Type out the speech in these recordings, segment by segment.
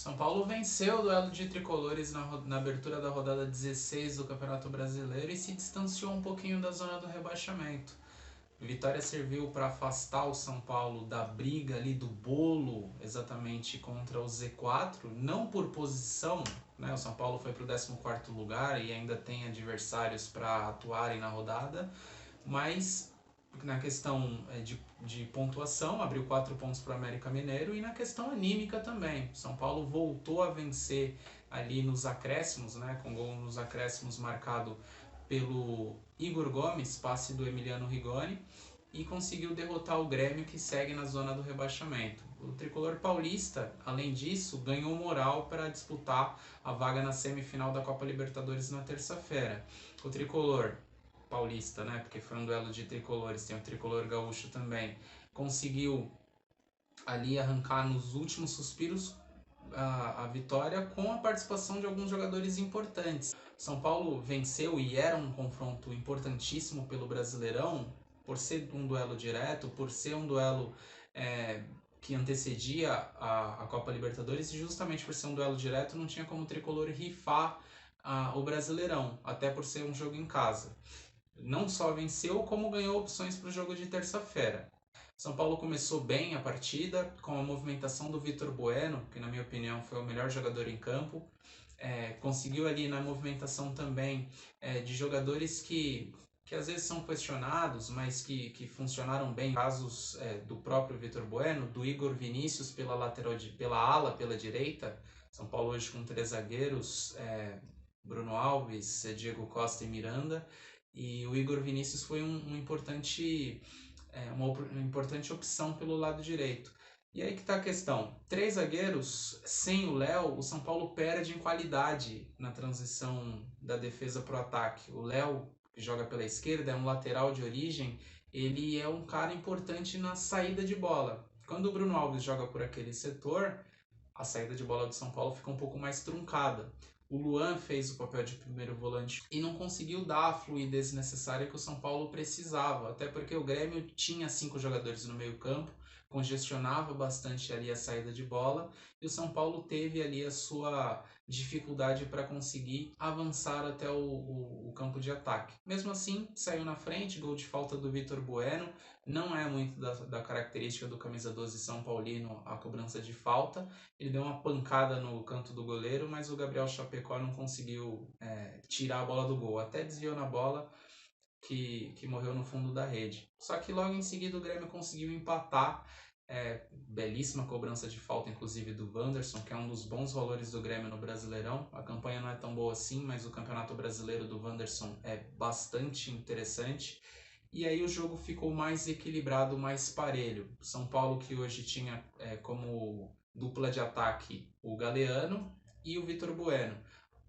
São Paulo venceu o duelo de tricolores na abertura da rodada 16 do Campeonato Brasileiro e se distanciou um pouquinho da zona do rebaixamento. A vitória serviu para afastar o São Paulo da briga ali do bolo, exatamente contra o Z4, não por posição, né? O São Paulo foi para o 14º lugar e ainda tem adversários para atuarem na rodada, mas na questão de pontuação, abriu 4 pontos para o América Mineiro, e na questão anímica também. São Paulo voltou a vencer ali nos acréscimos, né, com gol nos acréscimos marcado pelo Igor Gomes, passe do Emiliano Rigoni, e conseguiu derrotar o Grêmio, que segue na zona do rebaixamento. O tricolor paulista, além disso, ganhou moral para disputar a vaga na semifinal da Copa Libertadores na terça-feira. O tricolor paulista, né, porque foi um duelo de tricolores, tem o tricolor gaúcho também, conseguiu ali arrancar nos últimos suspiros a vitória com a participação de alguns jogadores importantes. São Paulo venceu e era um confronto importantíssimo pelo Brasileirão, por ser um duelo direto, por ser um duelo que antecedia a Copa Libertadores, e justamente por ser um duelo direto não tinha como o tricolor rifar o Brasileirão, até por ser um jogo em casa. Não só venceu, como ganhou opções para o jogo de terça-feira. São Paulo começou bem a partida, com a movimentação do Vitor Bueno, que na minha opinião foi o melhor jogador em campo. Conseguiu ali na movimentação também de jogadores que às vezes são questionados, mas que funcionaram bem. Casos do próprio Vitor Bueno, do Igor Vinícius pela ala, pela direita. São Paulo hoje com 3 zagueiros, Bruno Alves, Diego Costa e Miranda. E o Igor Vinícius foi uma importante opção pelo lado direito. E aí que está a questão. 3 zagueiros, sem o Léo, o São Paulo perde em qualidade na transição da defesa para o ataque. O Léo, que joga pela esquerda, é um lateral de origem, ele é um cara importante na saída de bola. Quando o Bruno Alves joga por aquele setor, a saída de bola do São Paulo fica um pouco mais truncada. O Luan fez o papel de primeiro volante e não conseguiu dar a fluidez necessária que o São Paulo precisava, até porque o Grêmio tinha 5 jogadores no meio campo, congestionava bastante ali a saída de bola, e o São Paulo teve ali a sua dificuldade para conseguir avançar até o campo de ataque. Mesmo assim, saiu na frente, gol de falta do Vitor Bueno. Não é muito da característica do camisa 12 São Paulino a cobrança de falta. Ele deu uma pancada no canto do goleiro, mas o Gabriel Chapecó não conseguiu tirar a bola do gol. Até desviou na bola, que morreu no fundo da rede. Só que logo em seguida o Grêmio conseguiu empatar. Belíssima cobrança de falta, inclusive, do Wanderson, que é um dos bons valores do Grêmio no Brasileirão. A campanha não é tão boa assim, mas o Campeonato Brasileiro do Wanderson é bastante interessante. E aí o jogo ficou mais equilibrado, mais parelho. São Paulo, que hoje tinha como dupla de ataque o Galeano e o Vitor Bueno.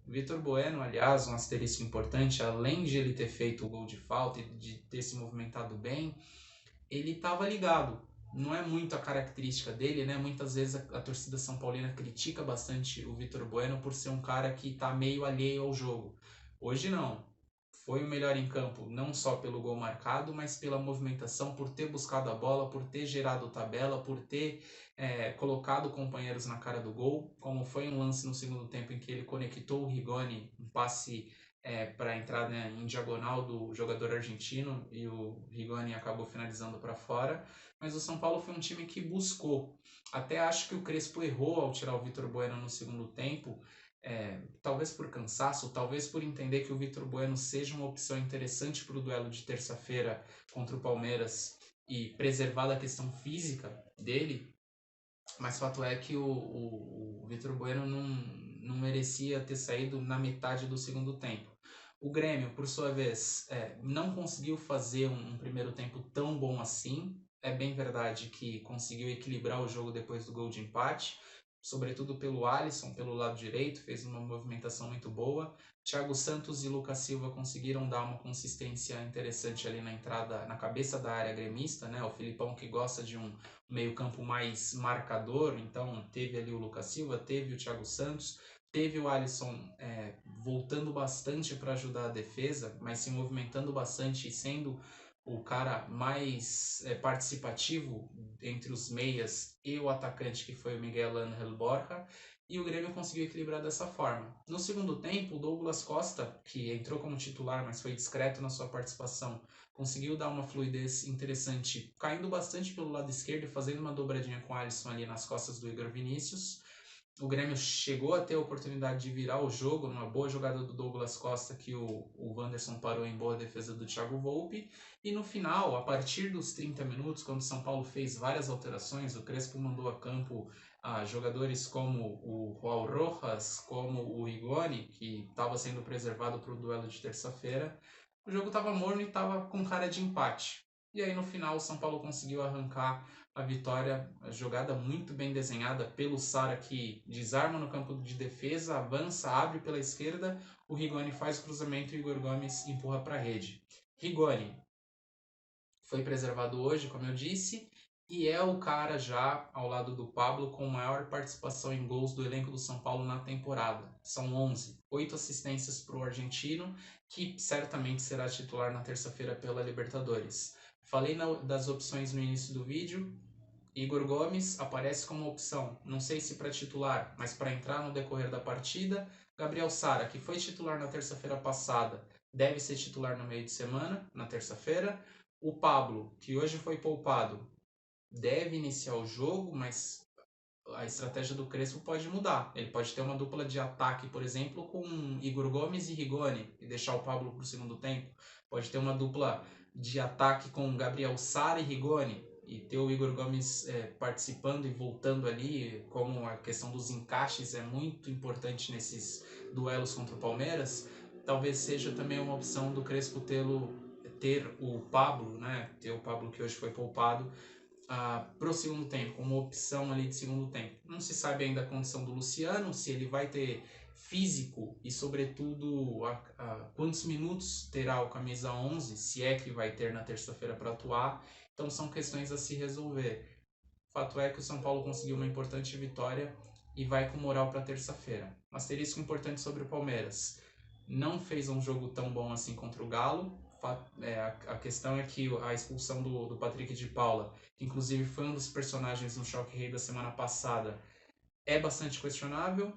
O Vitor Bueno, aliás, um asterisco importante, além de ele ter feito o gol de falta e de ter se movimentado bem, ele estava ligado. Não é muito a característica dele, né? Muitas vezes a torcida são paulina critica bastante o Vitor Bueno por ser um cara que está meio alheio ao jogo. Hoje não. Foi o melhor em campo, não só pelo gol marcado, mas pela movimentação, por ter buscado a bola, por ter gerado tabela, por ter colocado companheiros na cara do gol, como foi um lance no segundo tempo em que ele conectou o Rigoni, um passe para entrar em diagonal do jogador argentino, e o Rigoni acabou finalizando para fora. Mas o São Paulo foi um time que buscou. Até acho que o Crespo errou ao tirar o Vitor Bueno no segundo tempo, talvez por cansaço, talvez por entender que o Vitor Bueno seja uma opção interessante para o duelo de terça-feira contra o Palmeiras e preservar da questão física dele. Mas fato é que o Vitor Bueno não merecia ter saído na metade do segundo tempo. O Grêmio, por sua vez, não conseguiu fazer um primeiro tempo tão bom assim. É bem verdade que conseguiu equilibrar o jogo depois do gol de empate, sobretudo pelo Alisson, pelo lado direito, fez uma movimentação muito boa. Thiago Santos e Lucas Silva conseguiram dar uma consistência interessante ali na entrada, na cabeça da área gremista, né? O Filipão, que gosta de um meio campo mais marcador, então teve ali o Lucas Silva, teve o Thiago Santos, teve o Alisson voltando bastante para ajudar a defesa, mas se movimentando bastante e sendo o cara mais participativo entre os meias e o atacante, que foi o Miguel Ángel Borja, e o Grêmio conseguiu equilibrar dessa forma. No segundo tempo, o Douglas Costa, que entrou como titular, mas foi discreto na sua participação, conseguiu dar uma fluidez interessante, caindo bastante pelo lado esquerdo e fazendo uma dobradinha com o Alisson ali nas costas do Igor Vinícius. O Grêmio chegou a ter a oportunidade de virar o jogo numa boa jogada do Douglas Costa, que o Wanderson parou em boa defesa do Thiago Volpe. E no final, a partir dos 30 minutos, quando o São Paulo fez várias alterações, o Crespo mandou a campo jogadores como o João Rojas, como o Rigoni, que estava sendo preservado para o duelo de terça-feira. O jogo estava morno e estava com cara de empate. E aí no final o São Paulo conseguiu arrancar a vitória, a jogada muito bem desenhada pelo Sara, que desarma no campo de defesa, avança, abre pela esquerda, o Rigoni faz o cruzamento e o Igor Gomes empurra para a rede. Rigoni foi preservado hoje, como eu disse, e é o cara já ao lado do Pablo com maior participação em gols do elenco do São Paulo na temporada. São 11, 8 assistências para o argentino, que certamente será titular na terça-feira pela Libertadores. Falei das opções no início do vídeo. Igor Gomes aparece como opção, não sei se para titular, mas para entrar no decorrer da partida. Gabriel Sara, que foi titular na terça-feira passada, deve ser titular no meio de semana, na terça-feira. O Pablo, que hoje foi poupado, deve iniciar o jogo, mas a estratégia do Crespo pode mudar. Ele pode ter uma dupla de ataque, por exemplo, com Igor Gomes e Rigoni, e deixar o Pablo para o segundo tempo. Pode ter uma dupla de ataque com Gabriel Sara e Rigoni, e ter o Igor Gomes participando e voltando ali, como a questão dos encaixes é muito importante nesses duelos contra o Palmeiras. Talvez seja também uma opção do Crespo ter o Pablo, né? Ter o Pablo que hoje foi poupado, para o segundo tempo, como opção ali de segundo tempo. Não se sabe ainda a condição do Luciano, se ele vai ter físico e, sobretudo, quantos minutos terá o camisa 11, se é que vai ter na terça-feira para atuar. Então são questões a se resolver. O fato é que o São Paulo conseguiu uma importante vitória e vai com moral para terça-feira. Asterisco importante sobre o Palmeiras. Não fez um jogo tão bom assim contra o Galo. A questão é que a expulsão do Patrick de Paula, que inclusive foi um dos personagens no Choque Rei da semana passada, é bastante questionável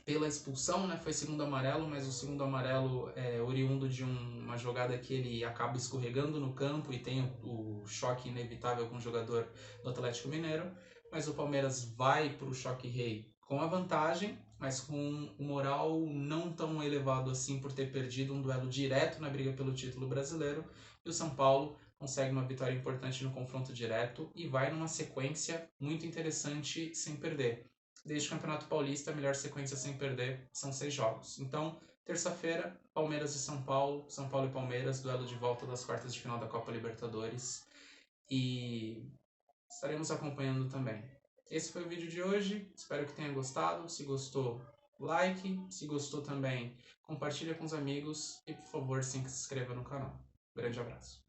pela expulsão, né? Foi segundo amarelo, mas o segundo amarelo é oriundo de uma jogada que ele acaba escorregando no campo e tem o choque inevitável com o jogador do Atlético Mineiro. Mas o Palmeiras vai para o Choque Rei com a vantagem, mas com o moral não tão elevado assim por ter perdido um duelo direto na briga pelo título brasileiro. E o São Paulo consegue uma vitória importante no confronto direto e vai numa sequência muito interessante sem perder. Desde o Campeonato Paulista, a melhor sequência sem perder são 6 jogos. Então, terça-feira, Palmeiras e São Paulo e Palmeiras, duelo de volta das quartas de final da Copa Libertadores. E estaremos acompanhando também. Esse foi o vídeo de hoje, espero que tenha gostado. Se gostou, like. Se gostou também, compartilha com os amigos e, por favor, se inscreva no canal. Grande abraço.